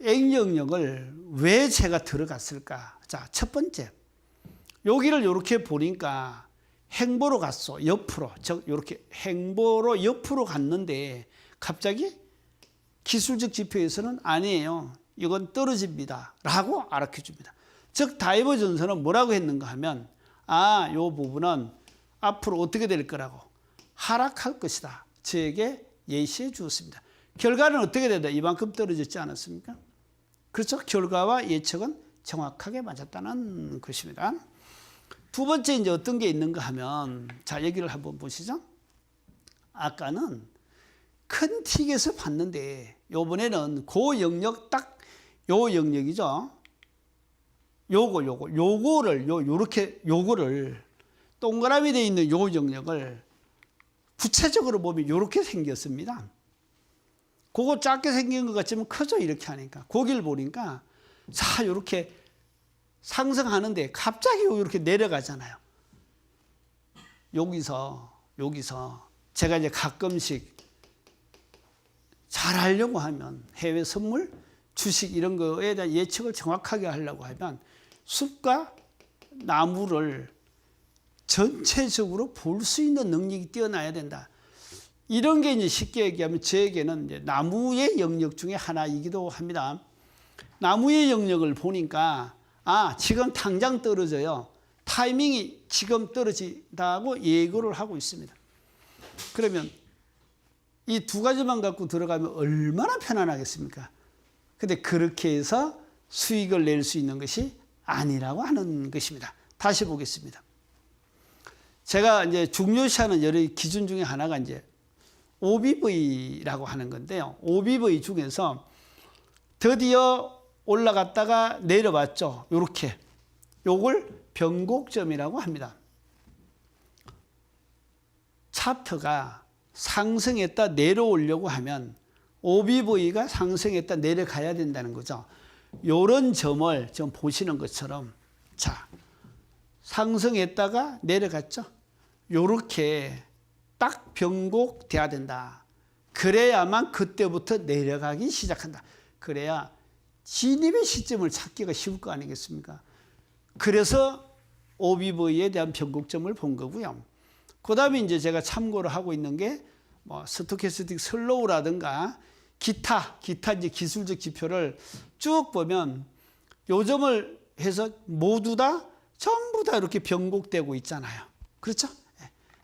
A 영역을 왜 제가 들어갔을까? 자, 첫 번째. 여기를 이렇게 보니까 행보로 갔어. 옆으로. 즉, 이렇게 행보로 옆으로 갔는데 갑자기 기술적 지표에서는 아니에요. 이건 떨어집니다. 라고 알려 줍니다. 즉, 다이버전스는 뭐라고 했는가 하면 이 부분은 앞으로 어떻게 될 거라고 하락할 것이다. 저에게 예시해 주었습니다. 결과는 어떻게 된다? 이만큼 떨어졌지 않았습니까? 그렇죠? 결과와 예측은 정확하게 맞았다는 것입니다. 두 번째 이제 어떤 게 있는가 하면 자, 여기를 한번 보시죠. 아까는 큰 틱에서 봤는데 요번에는 그 영역 딱 요 영역이죠. 요거를 동그라미 되어 있는 요 영역을 구체적으로 보면 요렇게 생겼습니다. 그거 작게 생긴 것 같지만 크죠. 이렇게 하니까. 거기를 보니까 자, 요렇게 상승하는데 갑자기 이렇게 내려가잖아요. 여기서 제가 이제 가끔씩 잘 하려고 하면 해외 선물, 주식 이런 거에 대한 예측을 정확하게 하려고 하면 숲과 나무를 전체적으로 볼 수 있는 능력이 뛰어나야 된다. 이런 게 이제 쉽게 얘기하면 저에게는 이제 나무의 영역 중에 하나이기도 합니다. 나무의 영역을 보니까 지금 당장 떨어져요. 타이밍이 지금 떨어진다고 예고를 하고 있습니다. 그러면 이 두 가지만 갖고 들어가면 얼마나 편안하겠습니까? 근데 그렇게 해서 수익을 낼 수 있는 것이 아니라고 하는 것입니다. 다시 보겠습니다. 제가 이제 중요시하는 여러 기준 중에 하나가 이제 OBV라고 하는 건데요. OBV 중에서 드디어 올라갔다가 내려왔죠. 요렇게. 요걸 변곡점이라고 합니다. 차트가 상승했다 내려오려고 하면 OBV가 상승했다 내려가야 된다는 거죠. 요런 점을 좀 보시는 것처럼 자, 상승했다가 내려갔죠. 요렇게 딱 변곡돼야 된다. 그래야만 그때부터 내려가기 시작한다. 그래야 진입의 시점을 찾기가 쉬울 거 아니겠습니까? 그래서 OBV에 대한 변곡점을 본 거고요. 그 다음에 이제 제가 참고를 하고 있는 게 뭐 스토캐스틱 슬로우라든가 기타 이제 기술적 지표를 쭉 보면 요점을 해서 모두 다 전부 다 이렇게 변곡되고 있잖아요. 그렇죠?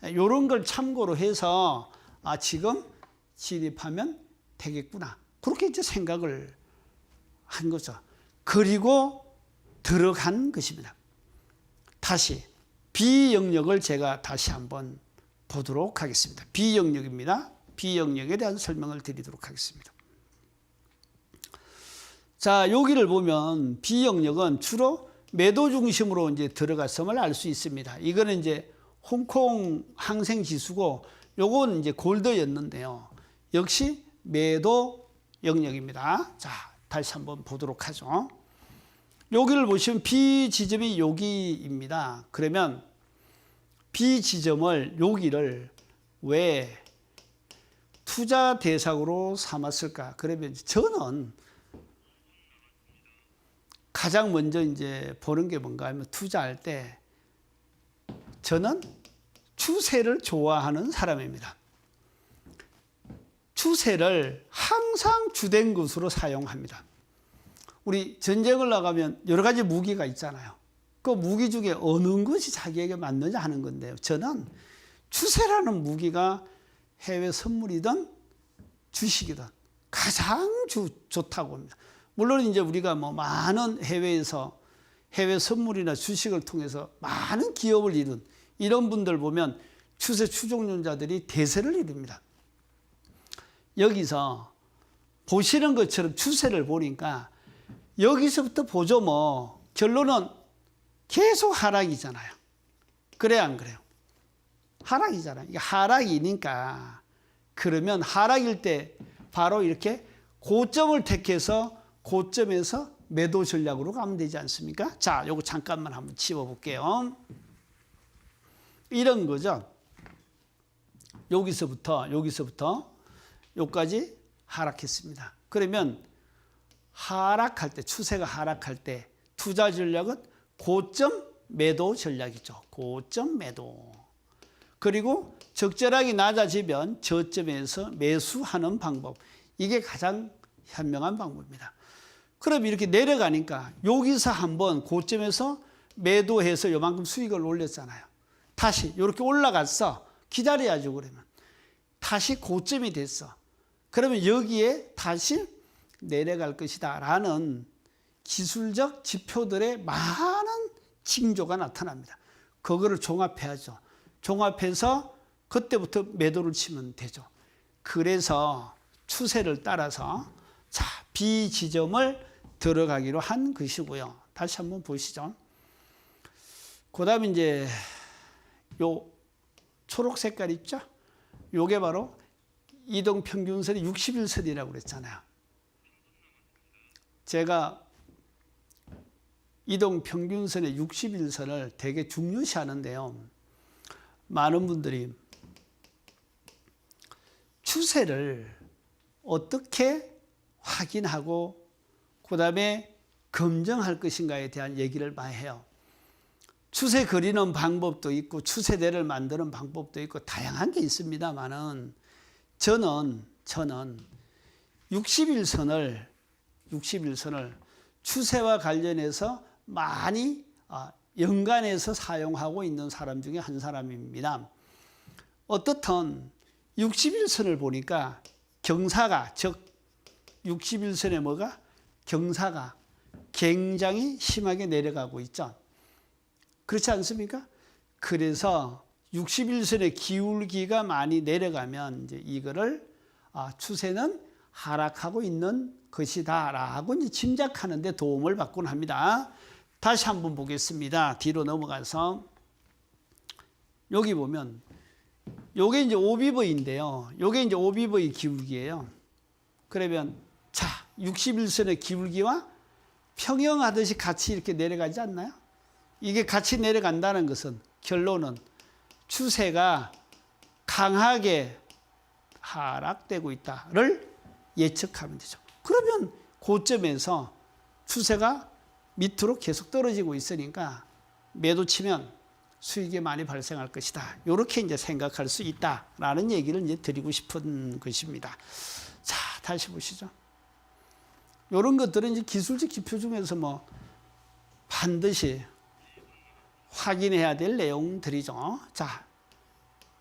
이런 걸 참고로 해서 지금 진입하면 되겠구나. 그렇게 이제 생각을 한 거죠. 그리고 들어간 것입니다. 다시 비영역을 제가 다시 한번 보도록 하겠습니다. 비영역입니다. 비영역에 대한 설명을 드리도록 하겠습니다. 자, 여기를 보면 비영역은 주로 매도 중심으로 이제 들어갔음을 알 수 있습니다. 이거는 이제 홍콩 항생 지수고 요건 이제 골드였는데요. 역시 매도 영역입니다. 자, 다시 한번 보도록 하죠. 여기를 보시면 B 지점이 여기입니다. 그러면 B 지점을 여기를 왜 투자 대상으로 삼았을까? 그러면 저는 가장 먼저 이제 보는 게 뭔가 하면 투자할 때 저는 추세를 좋아하는 사람입니다. 추세를 항상 주된 것으로 사용합니다. 우리 전쟁을 나가면 여러 가지 무기가 있잖아요. 그 무기 중에 어느 것이 자기에게 맞느냐 하는 건데요. 저는 추세라는 무기가 해외 선물이든 주식이든 가장 좋다고 합니다. 물론 이제 우리가 뭐 많은 해외에서 해외 선물이나 주식을 통해서 많은 기업을 이룬 이런 분들 보면 추세 추종론자들이 대세를 이룹니다. 여기서 보시는 것처럼 추세를 보니까 여기서부터 보죠. 뭐 결론은 계속 하락이잖아요. 그래야 안 그래요? 하락이잖아요. 이게 하락이니까 그러면 하락일 때 바로 이렇게 고점을 택해서 고점에서 매도 전략으로 가면 되지 않습니까? 자, 요거 잠깐만 한번 짚어볼게요. 이런 거죠. 여기서부터 여기까지 하락했습니다. 그러면 하락할 때, 추세가 하락할 때 투자 전략은 고점 매도 전략이죠. 고점 매도. 그리고 적절하게 낮아지면 저점에서 매수하는 방법. 이게 가장 현명한 방법입니다. 그럼 이렇게 내려가니까 여기서 한번 고점에서 매도해서 요만큼 수익을 올렸잖아요. 다시 이렇게 올라갔어. 기다려야죠. 그러면 다시 고점이 됐어. 그러면 여기에 다시 내려갈 것이다 라는 기술적 지표들의 많은 징조가 나타납니다. 그거를 종합해야죠. 종합해서 그때부터 매도를 치면 되죠. 그래서 추세를 따라서 자, B 지점을 들어가기로 한 것이고요. 다시 한번 보시죠. 그 다음에 이제 요 초록 색깔 있죠? 요게 바로 이동평균선의 60일선이라고 그랬잖아요. 제가 이동평균선의 60일선을 되게 중요시 하는데요. 많은 분들이 추세를 어떻게 확인하고 그 다음에 검증할 것인가에 대한 얘기를 많이 해요. 추세 그리는 방법도 있고 추세대를 만드는 방법도 있고 다양한 게 있습니다만은 저는 60일선을 추세와 관련해서 많이 연관해서 사용하고 있는 사람 중에 한 사람입니다. 어떻든 60일선을 보니까 경사가, 즉 60일선에 뭐가? 경사가 굉장히 심하게 내려가고 있죠. 그렇지 않습니까? 그래서 60일선의 기울기가 많이 내려가면 이제 이거를 추세는 하락하고 있는 것이다 라고 이제 짐작하는 데 도움을 받곤 합니다. 다시 한번 보겠습니다. 뒤로 넘어가서 여기 보면 요게 이제 OBV인데요. 요게 이제 OBV 기울기예요. 그러면 자, 60일선의 기울기와 평형하듯이 같이 이렇게 내려가지 않나요? 이게 같이 내려간다는 것은 결론은 추세가 강하게 하락되고 있다를 예측하면 되죠. 그러면 고점에서 추세가 밑으로 계속 떨어지고 있으니까 매도 치면 수익이 많이 발생할 것이다. 이렇게 이제 생각할 수 있다라는 얘기를 이제 드리고 싶은 것입니다. 자, 다시 보시죠. 이런 것들은 이제 기술적 지표 중에서 뭐 반드시 확인해야 될 내용들이죠. 자,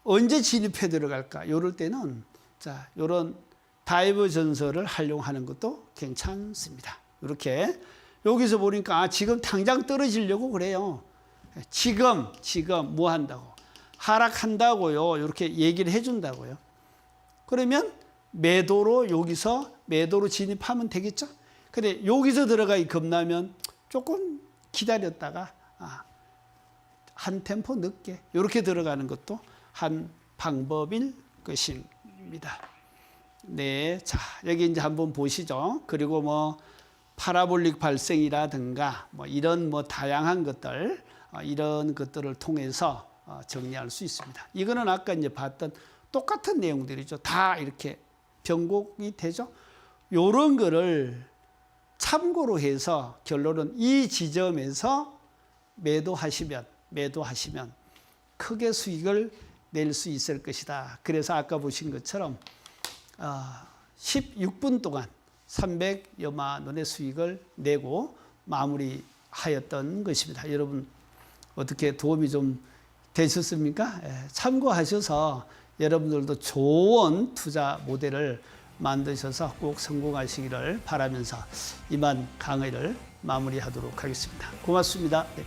언제 진입해 들어갈까? 이럴 때는 자, 이런 다이버전서를 활용하는 것도 괜찮습니다. 이렇게 여기서 보니까 지금 당장 떨어지려고 그래요. 지금 뭐 한다고? 하락한다고요. 이렇게 얘기를 해준다고요. 그러면 매도로 여기서 매도로 진입하면 되겠죠. 근데 여기서 들어가기 겁나면 조금 기다렸다가 한 템포 늦게 이렇게 들어가는 것도 한 방법일 것입니다. 네, 자 여기 이제 한번 보시죠. 그리고 뭐 파라볼릭 발생이라든가 뭐 이런 뭐 다양한 것들 이런 것들을 통해서 정리할 수 있습니다. 이거는 아까 이제 봤던 똑같은 내용들이죠. 다 이렇게 변곡이 되죠. 요런 거를 참고로 해서 결론은 이 지점에서 매도하시면 크게 수익을 낼 수 있을 것이다. 그래서 아까 보신 것처럼 16분 동안 300여만 원의 수익을 내고 마무리하였던 것입니다. 여러분 어떻게 도움이 좀 되셨습니까? 참고하셔서 여러분들도 좋은 투자 모델을 만드셔서 꼭 성공하시기를 바라면서 이만 강의를 마무리하도록 하겠습니다. 고맙습니다. 네.